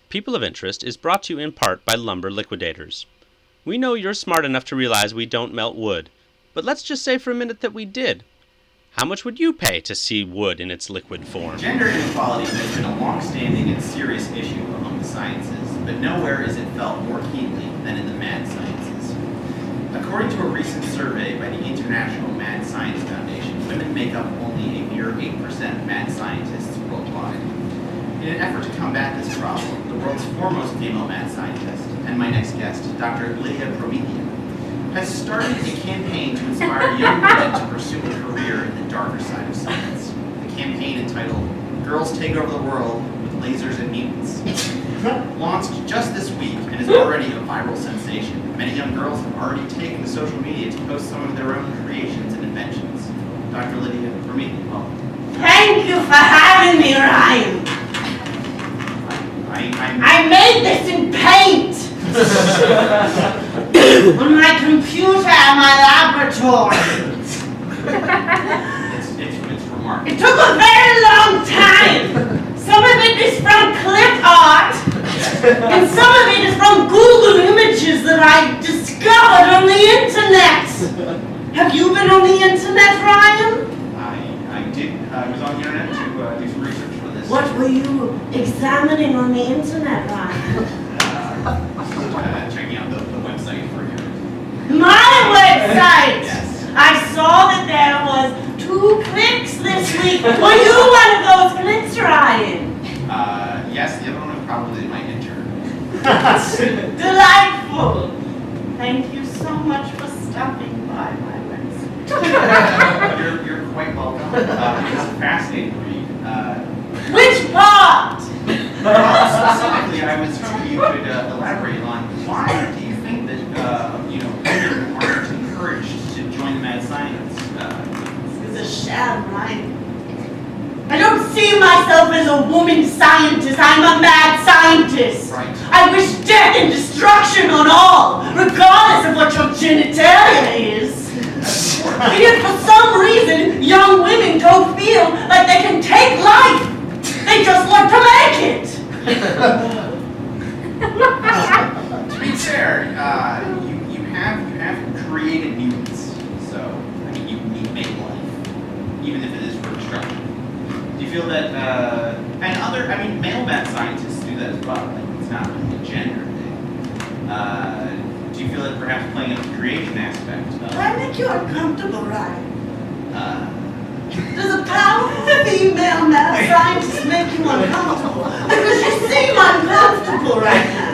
People of Interest is brought to you in part by Lumber Liquidators. We know you're smart enough to realize we don't melt wood, but let's just say for a minute that we did. How much would you pay to see wood in its liquid form? Gender inequality has been a long-standing and serious issue among the sciences, but nowhere is it felt more keenly than in the mad sciences. According to a recent survey by the International Mad Science Foundation, women make up only a mere 8% of mad scientists worldwide. In an effort to combat this problem, the world's foremost female mad scientist, and my next guest, Dr. Lydia Promethean, has started a campaign to inspire young women to pursue a career in the darker side of science. The campaign, entitled Girls Take Over the World with Lasers and Mutants, launched just this week and is already a viral sensation. Many young girls have already taken to social media to post some of their own creations and inventions. Dr. Lydia Promethean, welcome. Thank you for having me, Ryan. I made this in paint on my computer at my laboratory. It's remarkable. It took a very long time. Some of it is from clip art, and some of it is from Google images that I discovered on the internet. Have you been on the internet, Ryan? I did. I was on the internet to do some research for this. What were you examining on the internet, Ryan? Checking out the website for you. My website! Yes. I saw that there was 2 clicks this week. Were you one of those clicks, Ryan? Yes, the other one was probably my intern. Delightful. Thank you so much for stopping by my website. You're quite welcome. It's a fascinating read. Which part? Specifically, I was hoping you could elaborate on why do you think that women aren't encouraged to join the mad science? It's a sham, right? I don't see myself as a woman scientist. I'm a mad scientist. Right. I wish death and destruction on all, regardless of what your genitalia is. And yet for some reason, young women don't feel like they can take life. They just want to make it. To be fair, you have created mutants, so I mean you make life, even if it is for destruction. Do you feel that and other male mad scientists do that as well? Like it's not really a gender thing. Do you feel that perhaps playing a creation aspect? Do I make you uncomfortable, Ryan? Does a powerful female mad scientist make you uncomfortable? Because you seem uncomfortable right now.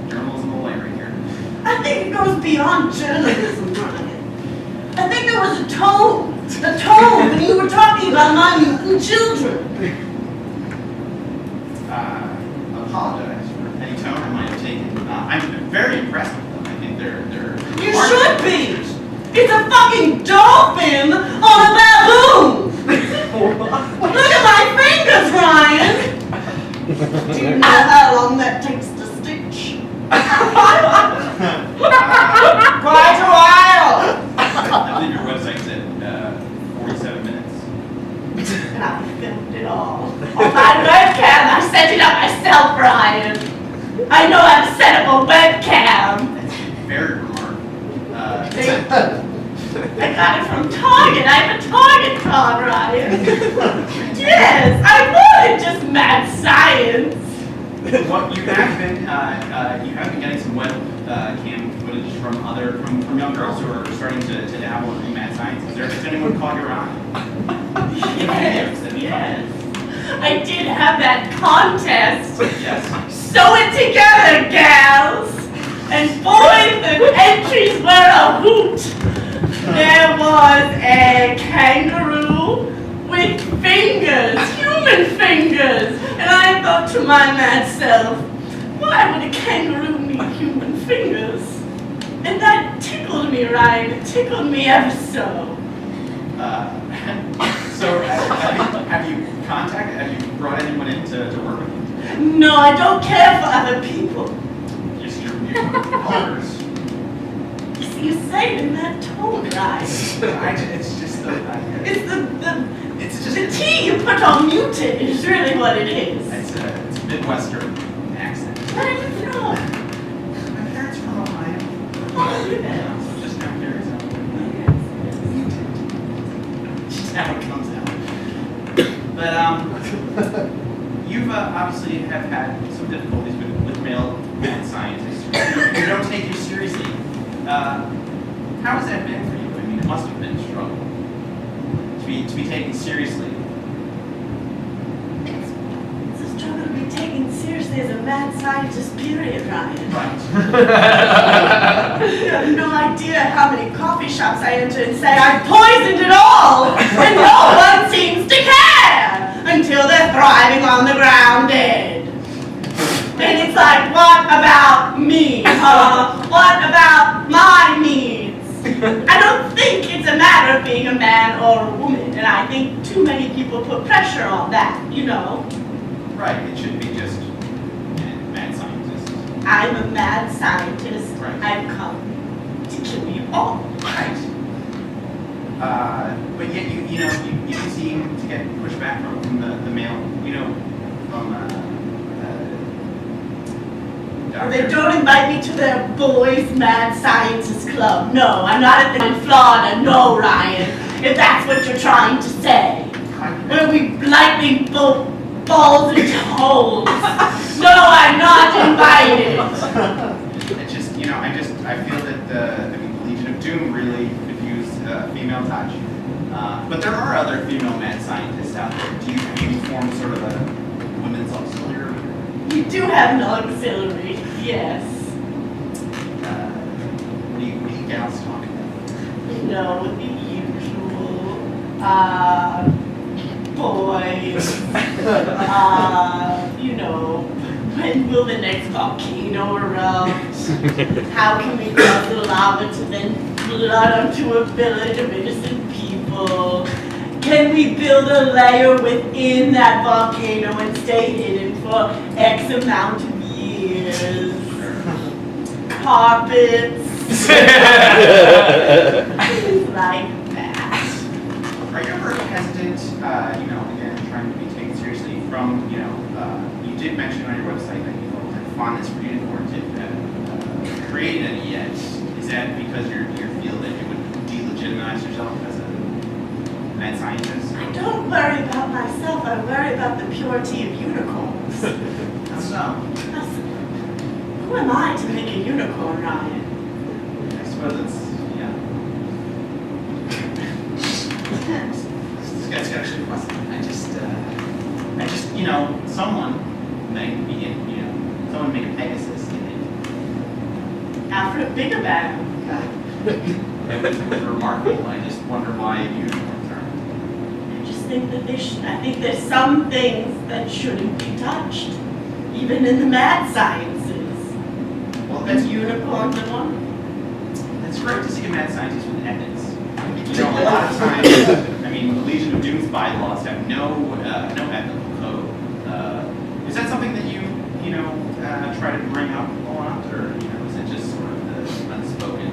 Journalism away right here. I think it goes beyond journalism, Ryan. I think there was a tone when you were talking about my mutant children. Apologize for any tone I might have taken. I'm very impressed with them. I think they're You should be! It's a fucking dolphin on a baboon! Look at my fingers, Ryan! Do you know how long that takes to stitch? Quite a while! I believe your website's at 47 minutes. And I filmed it all. On my webcam, I set it up myself, Ryan. I know how to set up a webcam. That's very remarkable. I got it from Target. I have a Target card, Ryan. Yes, I wanted just mad science. Well, you have been getting some webcam footage from young girls who are starting to dabble in mad science. Has anyone caught your eye? Yes. I did have that contest. Yes. Sew it together, gals. And boy, the entries were a hoot. There was a kangaroo with fingers, human fingers. And I thought to my mad self, why would a kangaroo need human fingers? And that tickled me, Ryan. It tickled me ever so. So have you brought anyone in to work with you? No, I don't care for other people. Just your partners. You see, you say it in that tone, right? It's just It's The T you put on muted is really what it is. It's a Midwestern accent. Where are you from? My parents are from Ohio. Oh, yes. So just now here, so just how it comes out. But you've obviously have had some difficulties with male mad scientists who don't take you seriously. How has that been for you? I mean, it must have been a struggle to be taken seriously. It's a struggle to be taken seriously as a mad scientist, period, Ryan. Right. You have no idea how many coffee shops I enter and say I poisoned it all, and no one seems to care until they're thriving on the ground dead. And it's like, what about me, huh? What about my needs? I don't think it's a matter of being a man or a woman, and I think too many people put pressure on that, you know. Right. It should be just mad scientists. I'm a mad scientist. Right. I've come to kill you all. Right. But yet you seem to get pushback from the male, from They don't invite me to their boys' mad scientist club. No, I'm not at the in Florida. No, Ryan, if that's what you're trying to say. Where we lightning bolt balls into holes. No, I'm not invited. It's just, I feel that the Legion of Doom really could use female touch. But there are other female mad scientists out there. Do you form sort of a women's auxiliary? We do have an auxiliary, yes. What do you gals talk about? The usual, boys, when will the next volcano erupt? How can we cause the lava to then flood onto a village of innocent people? Can we build a layer within that volcano and stay hidden for X amount of years? Carpets. Things like that. Are you ever hesitant, again, trying to be taken seriously from, you did mention on your website that you had fondness for unicorns if created any yet. Is that because you feel that you would delegitimize yourself as a mad scientist? I don't worry about myself, I worry about the purity of unicorns. How so? Who am I to make a unicorn, Ryan? I suppose it's, That's actually a question. I just, someone make a Pegasus, Alfred Bigabag. It was remarkable. I just wonder why unicorns aren't. I just think that I think there's some things that shouldn't be touched, even in the mad sciences. Well, That's unicorns and one. It's great to see a mad scientist with ethics. A lot of times, the Legion of Doom's bylaws have no ethical code. Is that something that you try to bring up a lot, or is it just sort of the unspoken?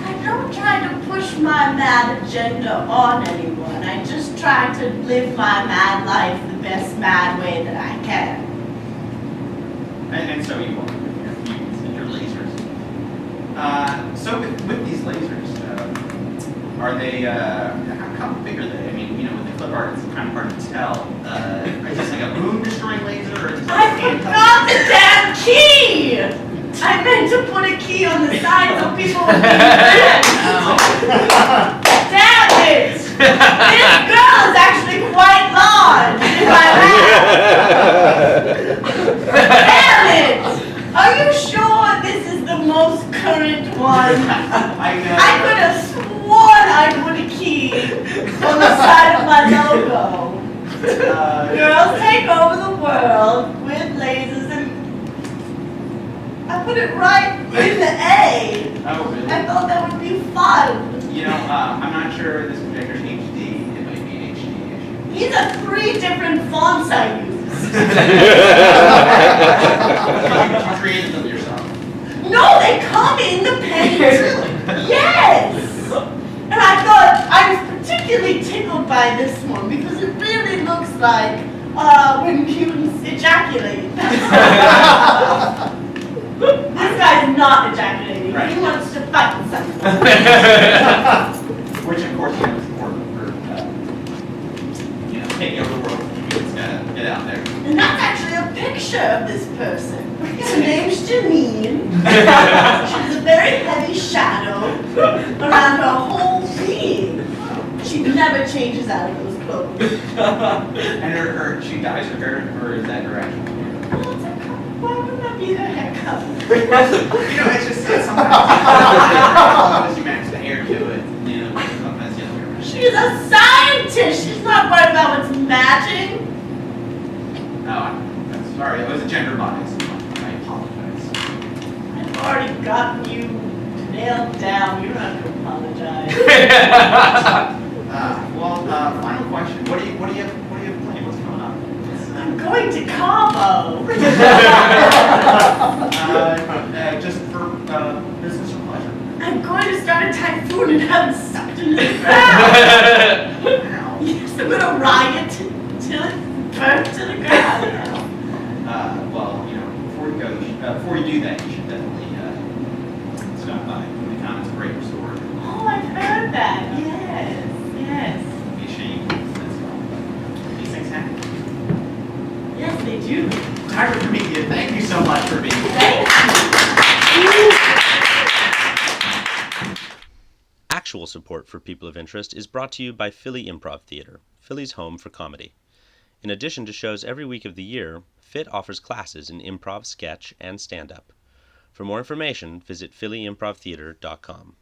I don't try to push my mad agenda on anyone. I just try to live my mad life the best mad way that I can. And so you are with your fuse and your lasers. So with these lasers, are they, how big are they? With the clip art, it's kind of hard to tell. Is this like a boom-destroying laser, or is it I like forgot the damn key! I meant to put a key on the side so people would be mad. Damn it! This girl is actually quite large, if I have. Damn it! Are you sure this is the most current one? I could have sworn I put a key on the side of my logo. Girls take over the world with lasers, and I put it right in the A. Oh, really? I thought that would be fun. I'm not sure this projector's HD. It might be an HD issue. These are 3 different fonts I use. You created them yourself. No, they come in the paint. Really? Yes. And I thought I was particularly tickled people buy this one because it really looks like when mutants ejaculate. This guy's not ejaculating. Right. He wants to fight someone. Which, of course, is important for, taking over the world. Mutants gotta get out there. And that's actually a picture of this person. Her name's Janine. She has a very heavy shadow around her whole being. She never changes out of those clothes. And she dyes her hair, or is that her actual hair? Well, it's a cut. Why wouldn't that be the haircut? It's just sometimes as you match the hair to it, sometimes the other way around. She's a scientist. She's not worried about what's matching. No, I'm sorry, that was a gender bias. I apologize. I've already gotten you nailed down. You don't have to apologize. Final question. What do you have planned? What's coming up? I'm going to Cabo. Just for business or pleasure? I'm going to start a typhoon and have it sucked into the ground. Wow. Yes, I'm going to ride it till it burns to the ground. Before you do that, you should definitely stop by the Commons Great Store. Oh, I've heard that. Yes, yes. Be ashamed. That's all. These things happen. Yes, they do. Tyra Comedian, thank you so much for being here. Thank you. Actual support for People of Interest is brought to you by Philly Improv Theater, Philly's home for comedy. In addition to shows every week of the year, PHIT offers classes in improv, sketch, and stand-up. For more information, visit phillyimprovtheater.com.